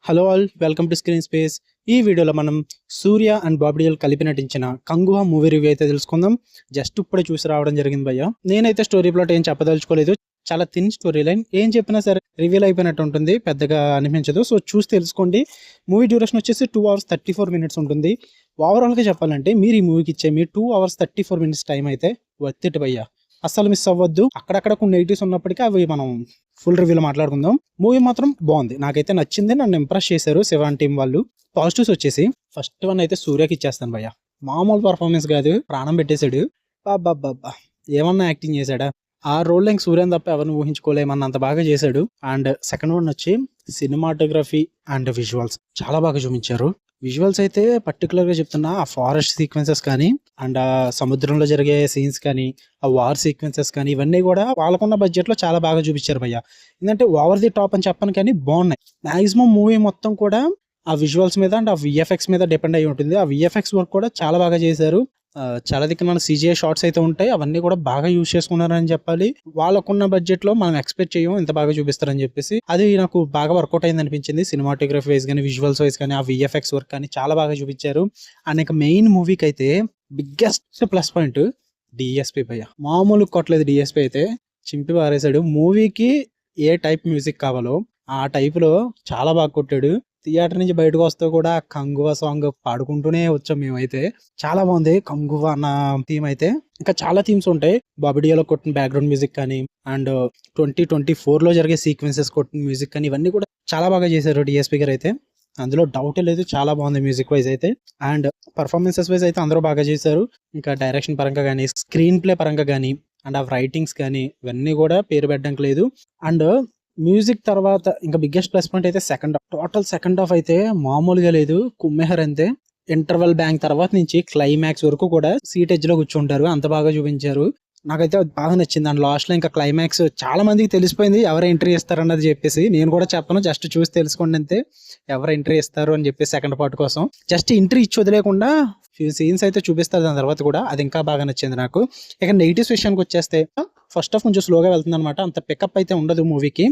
Hello all, welcome to screen space. ఈ వీడియోలో మనం సూర్య అండ్ బాబీ డియోల్ కలిపి నటించిన కంగువా మూవీ రివ్యూ అయితే తెలుసుకుందాం. జస్ట్ ఇప్పుడే చూసి రావడం జరిగింది భయ్య. నేనైతే స్టోరీ ప్లాట్ ఏం చెప్పదలుచుకోలేదు, చాలా థిన్ స్టోరీ లైన్. ఏం చెప్పినా సరే రివీల్ అయిపోయినట్టు ఉంటుంది, పెద్దగా అనిపించదు. సో చూసి తెలుసుకోండి. మూవీ డ్యూరేషన్ వచ్చేసి 2 hours 34 minutes ఉంటుంది. ఓవరాల్గా చెప్పాలంటే మీరు ఈ మూవీకి ఇచ్చే మీ 2 hours 34 minutes టైం అయితే వర్త్ ఇట్ భయ్య. అస్సలు మిస్ అవ్వద్దు. అక్కడక్కడ కొన్ని నెగిటివ్స్ ఉన్నప్పటికీ అవి మనం ఫుల్ రివ్యూలో మాట్లాడుకుందాం. మూవీ మాత్రం బాగుంది, నాకైతే నచ్చింది. నన్ను ఇంప్రెస్ చేశారు శివాన్ టీం వాళ్ళు. పాజిటివ్స్ వచ్చేసి ఫస్ట్ వన్ అయితే సూర్యకి ఇచ్చేస్తాను భయ్య. మామూలు పర్ఫార్మెన్స్ కాదు, ప్రాణం పెట్టేశాడు. బాబా ఏమన్నా యాక్టింగ్ చేశాడా? ఆ రోల్ ఇంక సూర్యని తప్ప ఎవరిని ఊహించుకోలేమన్న అంత బాగా చేశాడు. అండ్ సెకండ్ వన్ వచ్చి సినిమాటోగ్రఫీ అండ్ విజువల్స్ చాలా బాగా చూపించారు. విజువల్స్ అయితే పర్టికులర్గా చెప్తున్నా, ఆ ఫారెస్ట్ సీక్వెన్సెస్ కానీ అండ్ ఆ సముద్రంలో జరిగే సీన్స్ కానీ ఆ వార్ సీక్వెన్సెస్ కానీ ఇవన్నీ కూడా వాళ్ళకున్న బడ్జెట్లో చాలా బాగా చూపించారు భయ్య. ఎందుకంటే ఓవర్ ది టాప్ అని చెప్పను కానీ బాగున్నాయి. మ్యాక్సిమం మూవీ మొత్తం కూడా ఆ విజువల్స్ మీద అండ్ ఆ విఎఫ్ఎక్స్ మీద డిపెండ్ అయి ఉంటుంది. ఆ విఎఫ్ఎక్స్ వర్క్ కూడా చాలా బాగా చేశారు. చాలా దిక్కున సిజిఐ షార్ట్స్ అయితే ఉంటాయి, అవన్నీ కూడా బాగా యూజ్ చేసుకున్నారని చెప్పాలి. వాళ్ళకున్న బడ్జెట్ లో మనం ఎక్స్పెక్ట్ చేయం ఇంత బాగా చూపిస్తారని చెప్పేసి. అది నాకు బాగా వర్కౌట్ అయింది అనిపించింది. సినిమాటోగ్రఫీ వైజ్ కానీ విజువల్స్ వైజ్ కానీ ఆ విఎఫ్ఎక్స్ వర్క్ కానీ చాలా బాగా చూపించారు. అండ్ ఇక మెయిన్ మూవీకి అయితే బిగ్గెస్ట్ ప్లస్ పాయింట్ డిఎస్పీ భయ్య. మామూలు కొట్టలేదు డిఎస్పీ అయితే, చింపి పారేశాడు. మూవీకి ఏ టైప్ మ్యూజిక్ కావాలో ఆ టైప్ లో చాలా బాగా కొట్టాడు. థియేటర్ నుంచి బయటకు వస్తూ కూడా కంగువా సాంగ్ పాడుకుంటూనే వచ్చాం మేమైతే. చాలా బాగుంది కంగువా అన్న థీమ్ అయితే. ఇంకా చాలా థీమ్స్ ఉంటాయి. బాబీ డియోల్ కొట్టిన బ్యాక్గ్రౌండ్ మ్యూజిక్ కానీ అండ్ 2024 లో జరిగే సీక్వెన్సెస్ కొట్టిన మ్యూజిక్ కానీ ఇవన్నీ కూడా చాలా బాగా చేశారు డిఎస్పీ గారు అయితే. అందులో డౌటే లేదు, చాలా బాగుంది మ్యూజిక్ వైజ్ అయితే. అండ్ పర్ఫార్మెన్సెస్ వైజ్ అయితే అందరూ బాగా చేశారు. ఇంకా డైరెక్షన్ పరంగా కానీ స్క్రీన్ ప్లే పరంగా కానీ అండ్ ఆ రైటింగ్స్ కానీ ఇవన్నీ కూడా పేరు పెట్టడానికి లేదు. అండ్ మ్యూజిక్ తర్వాత ఇంకా బిగ్గెస్ట్ ప్లస్ పాయింట్ అయితే సెకండ్ హాఫ్ అయితే మామూలుగా లేదు, కుమ్మేహర్ అంతే. ఇంటర్వెల్ బ్యాంక్ తర్వాత నుంచి క్లైమాక్స్ వరకు కూడా సీట్ ఎడ్జ్ లో కూర్చుంటారు, అంత బాగా చూపించారు. నాకైతే బాగా నచ్చింది. అండ్ లాస్ట్ లో ఇంకా క్లైమాక్స్ చాలా మందికి తెలిసిపోయింది ఎవరు ఎంట్రీ ఇస్తారన్నది చెప్పేసి. నేను కూడా చెప్పను, జస్ట్ చూసి తెలుసుకోండి అంతే ఎవరు ఎంట్రీ ఇస్తారు అని చెప్పేసి. సెకండ్ పార్ట్ కోసం జస్ట్ ఎంట్రీ ఇచ్చి వదిలేకుండా ఫ్యూ సీన్స్ అయితే చూపిస్తారు దాని తర్వాత కూడా, అది ఇంకా బాగా నచ్చింది నాకు. ఇక నెగిటివ్స్ విషయానికి వచ్చేస్తే ఫస్ట్ హాఫ్ కొంచెం స్లోగా వెళ్తుంది అనమాట, అంత పికప్ అయితే ఉండదు మూవీకి.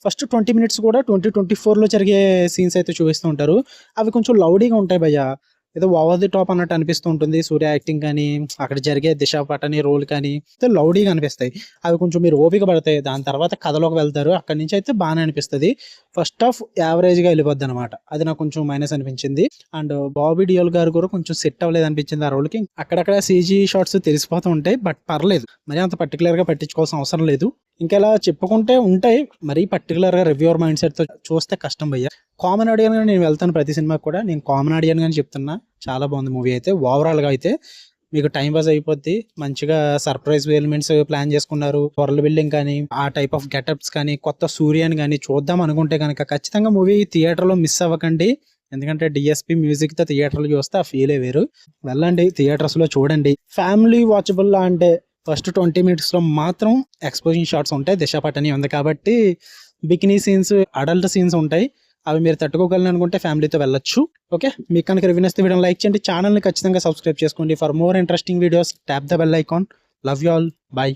ఫస్ట్ 20 minutes కూడా 2024 లో జరిగే సీన్స్ అయితే చూపిస్తూ ఉంటారు. అవి కొంచెం లౌడీగా ఉంటాయి భయ్య, ఏదో ఓవర్ ది టాప్ అన్నట్టు అనిపిస్తూ ఉంటుంది. సూర్య యాక్టింగ్ కానీ అక్కడ జరిగే దిశ పటని రోల్ కానీ లౌడీగా అనిపిస్తాయి. అవి కొంచెం మీరు ఓపిక పడతాయి, దాని తర్వాత కథలోకి వెళ్తారు. అక్కడి నుంచి అయితే బాగానే అనిపిస్తుంది. ఫస్ట్ హాఫ్ యావరేజ్ గా వెళ్ళిపోద్ది అనమాట, అది నాకు కొంచెం మైనస్ అనిపించింది. అండ్ బాబీ డియోల్ గారు కూడా కొంచెం సెట్ అవ్వలేదు అనిపించింది ఆ రోల్ కి. అక్కడక్కడ సీజీ షార్ట్స్ తెలిసిపోతూ ఉంటాయి, బట్ పర్లేదు, మరి అంత పర్టికులర్ గా పట్టించుకోవాల్సిన అవసరం లేదు. ఇంకా ఇలా చెప్పుకుంటే ఉంటాయి, మరీ పర్టికులర్ గా రివ్యూవర్ మైండ్ సెట్ తో చూస్తే కష్టం భయ్య. కామన్ ఆడియన్ గా నేను వెళ్తాను ప్రతి సినిమాకి కూడా, నేను కామన్ ఆడియన్ గానే చెప్తున్నా. చాలా బాగుంది మూవీ అయితే. ఓవరాల్ గా అయితే మీకు టైం పాస్ అయిపోద్ది. మంచిగా సర్ప్రైజ్ ఎలిమెంట్స్ ప్లాన్ చేసుకున్నారు, వరల్డ్ బిల్డింగ్ కానీ ఆ టైప్ ఆఫ్ గెటప్స్ కానీ కొత్త సూర్యని కానీ చూద్దాం అనుకుంటే కనుక ఖచ్చితంగా మూవీ థియేటర్ లో మిస్ అవ్వకండి. ఎందుకంటే డిఎస్పీ మ్యూజిక్ తో థియేటర్ లో చూస్తే ఆ ఫీలే వేరు. వెళ్ళండి, థియేటర్స్ లో చూడండి. ఫ్యామిలీ వాచబుల్ అంటే ఫస్ట్ 20 minutes లో మాత్రం ఎక్స్పోజింగ్ షాట్స్ ఉంటాయి, దిశ పటని ఉంది కాబట్టి. బికినీ సీన్స్, అడల్ట్ సీన్స్ ఉంటాయి, అవి మీరు తట్టుకోగలను అనుకుంటే ఫ్యామిలీతో వెళ్ళొచ్చు. ఓకే, మీకు కనుక రివ్యూ నచ్చితే వీడియోని లైక్ చేయండి, ఛానల్ని ఖచ్చితంగా సబ్స్క్రైబ్ చేసుకోండి. For more interesting videos tap the bell icon. Love you all, by.